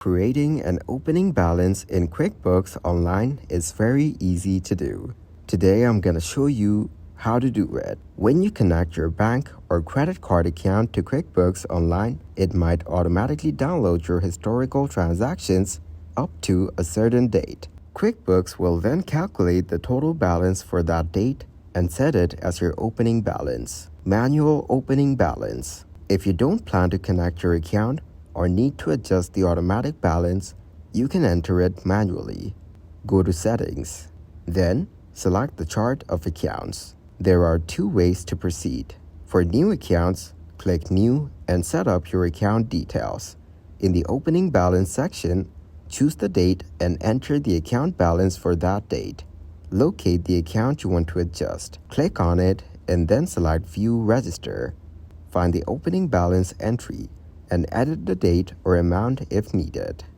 Creating an opening balance in QuickBooks Online is very easy to do. Today I'm going to show you how to do it. When you connect your bank or credit card account to QuickBooks Online, it might automatically download your historical transactions up to a certain date. QuickBooks will then calculate the total balance for that date and set it as your opening balance. Manual opening balance. If you don't plan to connect your account or need to adjust the automatic balance, you can enter it manually. Go to Settings. Then, select the Chart of Accounts. There are two ways to proceed. For new accounts, click New and set up your account details. In the Opening Balance section, choose the date and enter the account balance for that date. Locate the account you want to adjust. Click on it and then select View Register. Find the opening balance entry and edit the date or amount if needed.